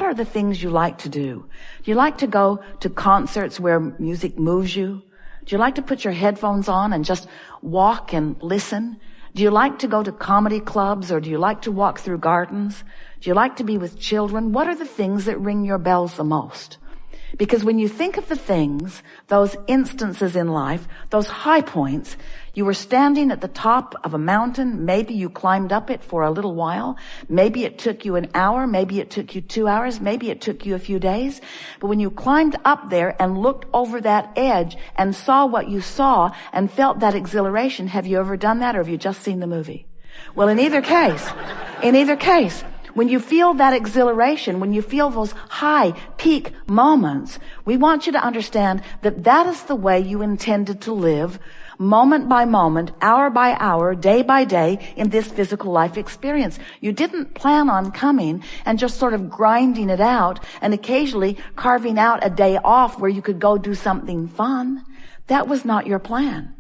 what are the things you like to do? Do you like to go to concerts where music moves you? Do you like to put your headphones on and just walk and listen? Do you like to go to comedy clubs, or do you like to walk through gardens? Do you like to be with children? What are the things that ring your bells the most? Because when you think of the things, those instances in life, those high points, you were standing at the top of a mountain, maybe you climbed up it for a little while, maybe it took you an hour, maybe it took you 2 hours, maybe it took you a few days, but when you climbed up there and looked over that edge and saw what you saw and felt that exhilaration, have you ever done that, or have you just seen the movie? Well, in either case, when you feel that exhilaration, when you feel those high peak moments, we want you to understand that that is the way you intended to live, moment by moment, hour by hour, day by day, in this physical life experience. You didn't plan on coming and just sort of grinding it out and occasionally carving out a day off where you could go do something fun. That was not your plan.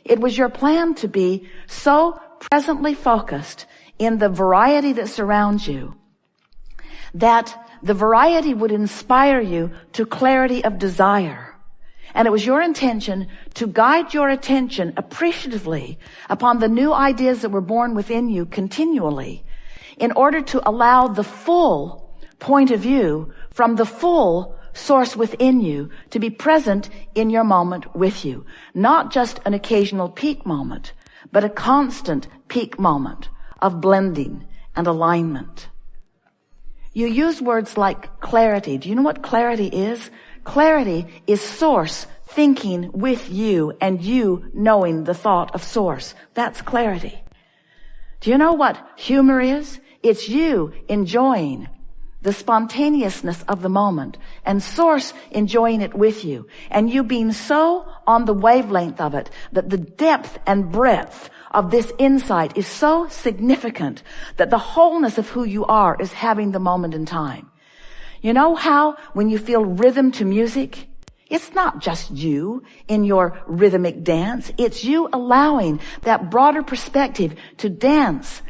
It was your plan to be so presently focused in the variety that surrounds you, that the variety would inspire you to clarity of desire. And it was your intention to guide your attention appreciatively upon the new ideas that were born within you continually, in order to allow the full point of view from the full source within you to be present in your moment with you. Not just an occasional peak moment, but a constant peak moment of blending and alignment. You use words like clarity. Do you know what clarity is? Clarity is source thinking with you and you knowing the thought of source. That's clarity. Do you know what humor is? It's you enjoying the spontaneousness of the moment and source enjoying it with you, and you being so on the wavelength of it that the depth and breadth of this insight is so significant that the wholeness of who you are is having the moment in time. You know how when you feel rhythm to music, it's not just you in your rhythmic dance. It's you allowing that broader perspective to dance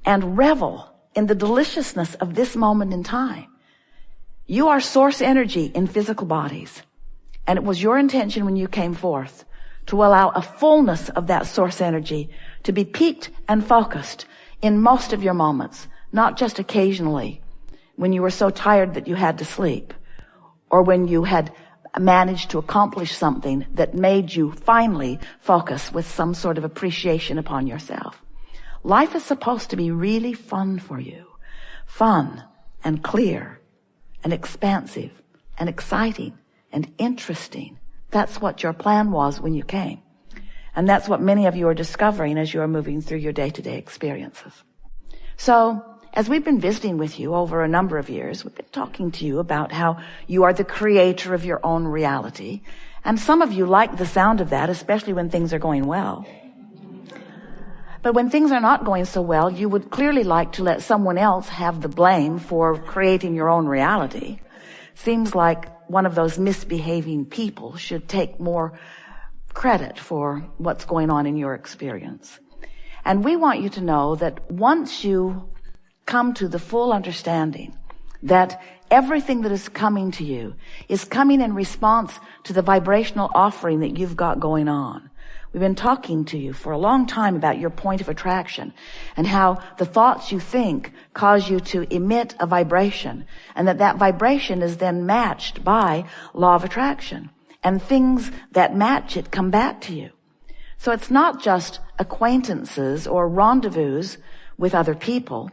and revel in the deliciousness of this moment in time. You are source energy in physical bodies. And it was your intention when you came forth to allow a fullness of that source energy to be peaked and focused in most of your moments, not just occasionally when you were so tired that you had to sleep, or when you had managed to accomplish something that made you finally focus with some sort of appreciation upon yourself. Life is supposed to be really fun for you. Fun and clear and expansive and exciting and interesting. That's what your plan was when you came. And that's what many of you are discovering as you are moving through your day-to-day experiences. So, as we've been visiting with you over a number of years, we've been talking to you about how you are the creator of your own reality. And some of you like the sound of that, especially when things are going well. But when things are not going so well, you would clearly like to let someone else have the blame for creating your own reality. Seems like one of those misbehaving people should take more credit for what's going on in your experience. And we want you to know that once you come to the full understanding that everything that is coming to you is coming in response to the vibrational offering that you've got going on. We've been talking to you for a long time about your point of attraction and how the thoughts you think cause you to emit a vibration, and that vibration is then matched by law of attraction, and things that match it come back to you. So it's not just acquaintances or rendezvous with other people.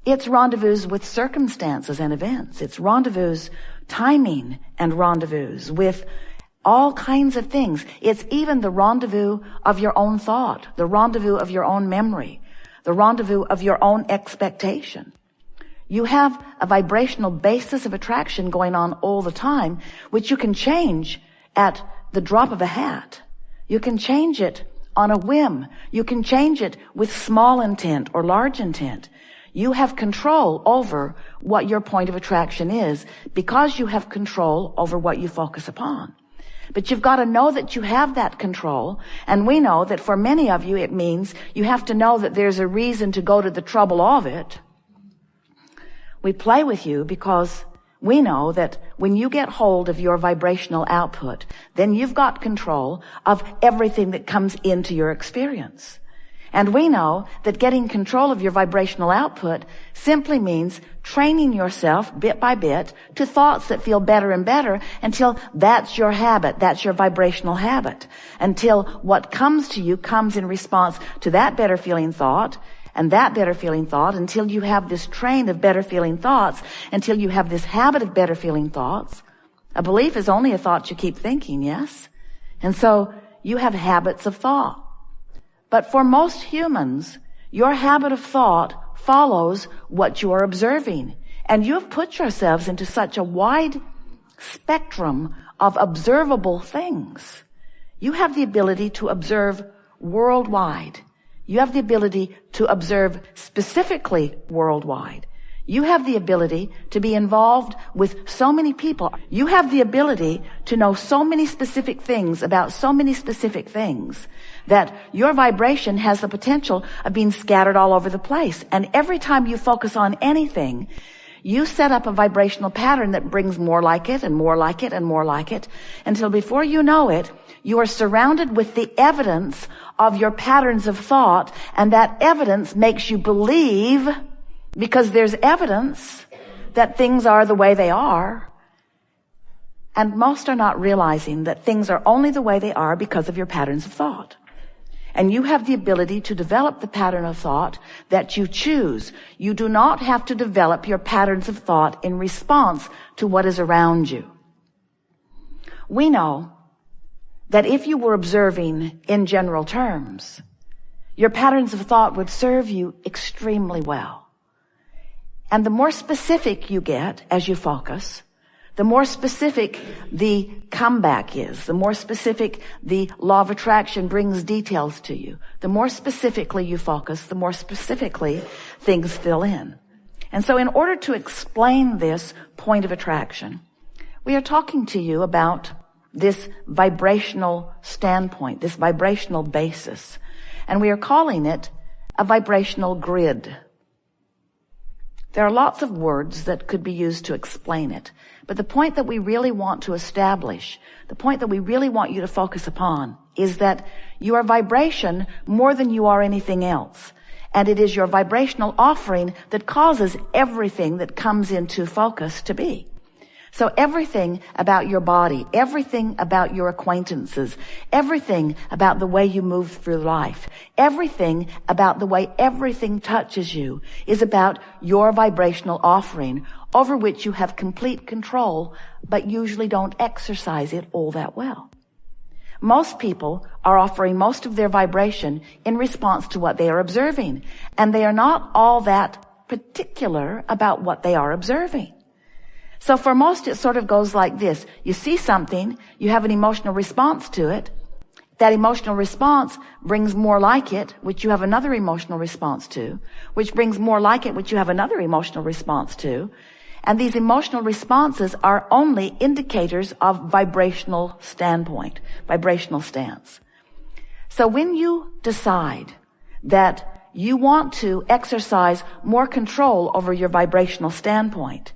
It's rendezvous with circumstances and events. It's rendezvous, timing and rendezvous with all kinds of things. It's even the rendezvous of your own thought, the rendezvous of your own memory, the rendezvous of your own expectation. You have a vibrational basis of attraction going on all the time, which you can change at the drop of a hat. You can change it on a whim. You can change it with small intent or large intent. You have control over what your point of attraction is because you have control over what you focus upon. But you've got to know that you have that control. And we know that for many of you, it means you have to know that there's a reason to go to the trouble of it. We play with you because we know that when you get hold of your vibrational output, then you've got control of everything that comes into your experience. And we know that getting control of your vibrational output simply means training yourself bit by bit to thoughts that feel better and better until that's your habit, that's your vibrational habit, until what comes to you comes in response to that better feeling thought and that better feeling thought, until you have this train of better feeling thoughts, until you have this habit of better feeling thoughts. A belief is only a thought you keep thinking, yes? And so you have habits of thought. But for most humans, your habit of thought follows what you are observing. And you have put yourselves into such a wide spectrum of observable things. You have the ability to observe worldwide. You have the ability to observe specifically worldwide. You have the ability to be involved with so many people. You have the ability to know so many specific things about so many specific things that your vibration has the potential of being scattered all over the place. And every time you focus on anything, you set up a vibrational pattern that brings more like it and more like it and more like it, until before you know it, you are surrounded with the evidence of your patterns of thought, and that evidence makes you believe, because there's evidence that things are the way they are. And most are not realizing that things are only the way they are because of your patterns of thought. And you have the ability to develop the pattern of thought that you choose. You do not have to develop your patterns of thought in response to what is around you. We know that if you were observing in general terms, your patterns of thought would serve you extremely well. And the more specific you get as you focus, the more specific the comeback is, the more specific the law of attraction brings details to you. The more specifically you focus, the more specifically things fill in. And so in order to explain this point of attraction, we are talking to you about this vibrational standpoint, this vibrational basis. And we are calling it a vibrational grid. There are lots of words that could be used to explain it. But the point that we really want to establish, the point that we really want you to focus upon, is that you are vibration more than you are anything else. And it is your vibrational offering that causes everything that comes into focus to be. So everything about your body, everything about your acquaintances, everything about the way you move through life, everything about the way everything touches you is about your vibrational offering, over which you have complete control, but usually don't exercise it all that well. Most people are offering most of their vibration in response to what they are observing, and they are not all that particular about what they are observing. So for most, it sort of goes like this. You see something, you have an emotional response to it. That emotional response brings more like it, which you have another emotional response to, which brings more like it, which you have another emotional response to. And these emotional responses are only indicators of vibrational standpoint, vibrational stance. So when you decide that you want to exercise more control over your vibrational standpoint,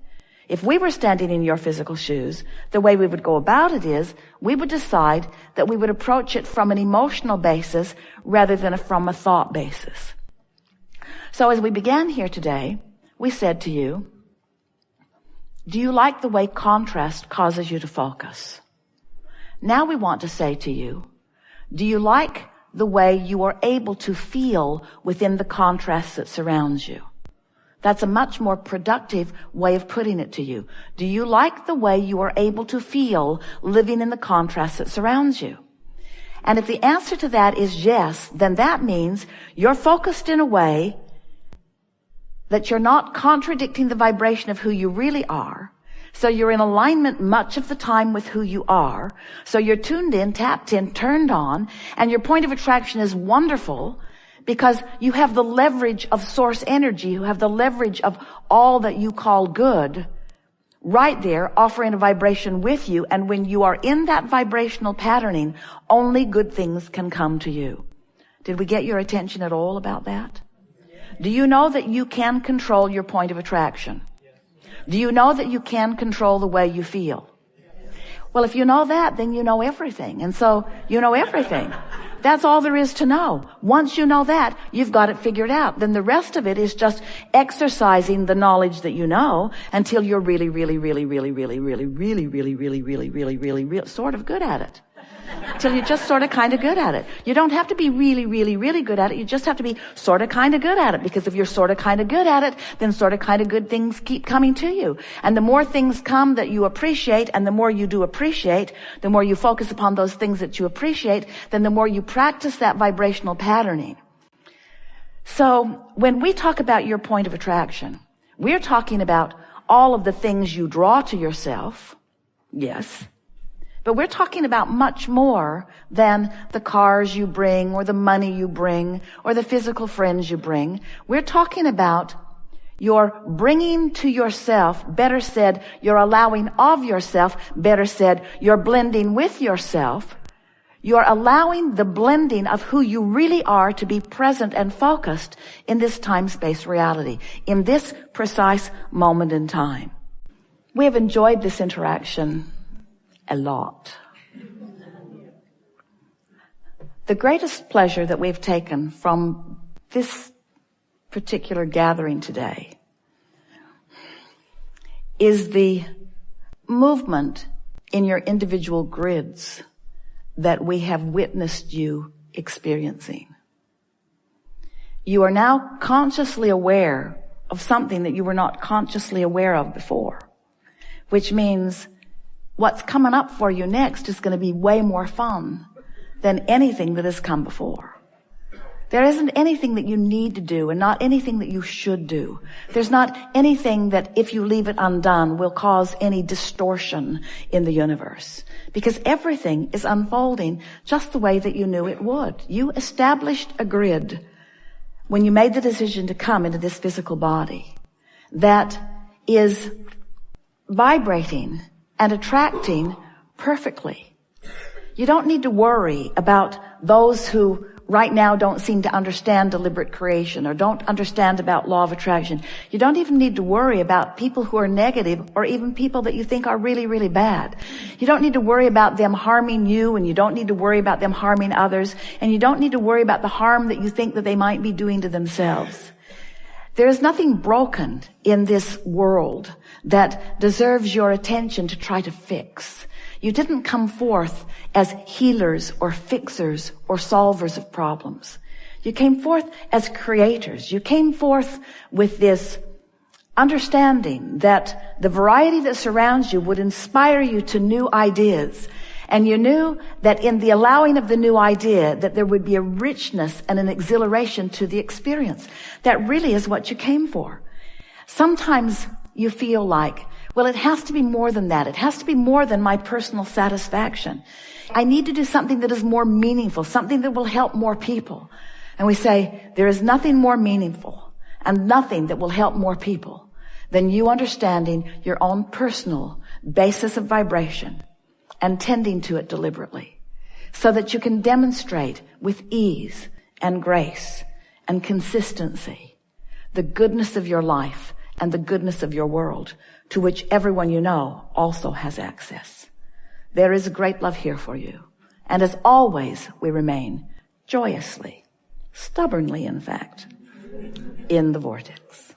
if we were standing in your physical shoes, the way we would go about it is we would decide that we would approach it from an emotional basis rather than from a thought basis. So as we began here today, we said to you, do you like the way contrast causes you to focus? Now we want to say to you, do you like the way you are able to feel within the contrast that surrounds you? That's a much more productive way of putting it to you. Do you like the way you are able to feel living in the contrast that surrounds you? And if the answer to that is yes, then that means you're focused in a way that you're not contradicting the vibration of who you really are. So you're in alignment much of the time with who you are. So you're tuned in, tapped in, turned on, and your point of attraction is wonderful, because you have the leverage of source energy, you have the leverage of all that you call good right there offering a vibration with you. And when you are in that vibrational patterning, only good things can come to you. Did we get your attention at all about that? Do you know that you can control your point of attraction? Do you know that you can control the way you feel? Well, if you know that, then you know everything. And so you know everything. That's all there is to know. Once you know that, you've got it figured out. Then the rest of it is just exercising the knowledge that you know until you're really sort of good at it. Till you're just sort of kind of good at it. You don't have to be really good at it. You just have to be sort of kind of good at it. Because if you're sort of kind of good at it, then sort of kind of good things keep coming to you. And the more things come that you appreciate, and the more you do appreciate, the more you focus upon those things that you appreciate, then the more you practice that vibrational patterning. So when we talk about your point of attraction, we're talking about all of the things you draw to yourself. Yes. But we're talking about much more than the cars you bring or the money you bring or the physical friends you bring. We're talking about your bringing to yourself, better said, your allowing of yourself, better said, your blending with yourself. You're allowing the blending of who you really are to be present and focused in this time-space reality, in this precise moment in time. We have enjoyed this interaction a lot. The greatest pleasure that we've taken from this particular gathering today is the movement in your individual grids that we have witnessed you experiencing. You are now consciously aware of something that you were not consciously aware of before, which means what's coming up for you next is going to be way more fun than anything that has come before. There isn't anything that you need to do and not anything that you should do. There's not anything that if you leave it undone will cause any distortion in the universe, because everything is unfolding just the way that you knew it would. You established a grid when you made the decision to come into this physical body that is vibrating and attracting perfectly. You don't need to worry about those who right now don't seem to understand deliberate creation or don't understand about law of attraction. You don't even need to worry about people who are negative or even people that you think are really bad. You don't need to worry about them harming you, and you don't need to worry about them harming others, and you don't need to worry about the harm that you think that they might be doing to themselves. There is nothing broken in this world that deserves your attention to try to fix. You didn't come forth as healers or fixers or solvers of problems. You came forth as creators. You came forth with this understanding that the variety that surrounds you would inspire you to new ideas. And you knew that in the allowing of the new idea, that there would be a richness and an exhilaration to the experience. That really is what you came for. Sometimes you feel like, well, it has to be more than that. It has to be more than my personal satisfaction. I need to do something that is more meaningful, something that will help more people. And we say, there is nothing more meaningful and nothing that will help more people than you understanding your own personal basis of vibration and tending to it deliberately, so that you can demonstrate with ease and grace and consistency the goodness of your life and the goodness of your world, to which everyone you know also has access. There is a great love here for you. And as always, we remain joyously, stubbornly in fact, in the vortex.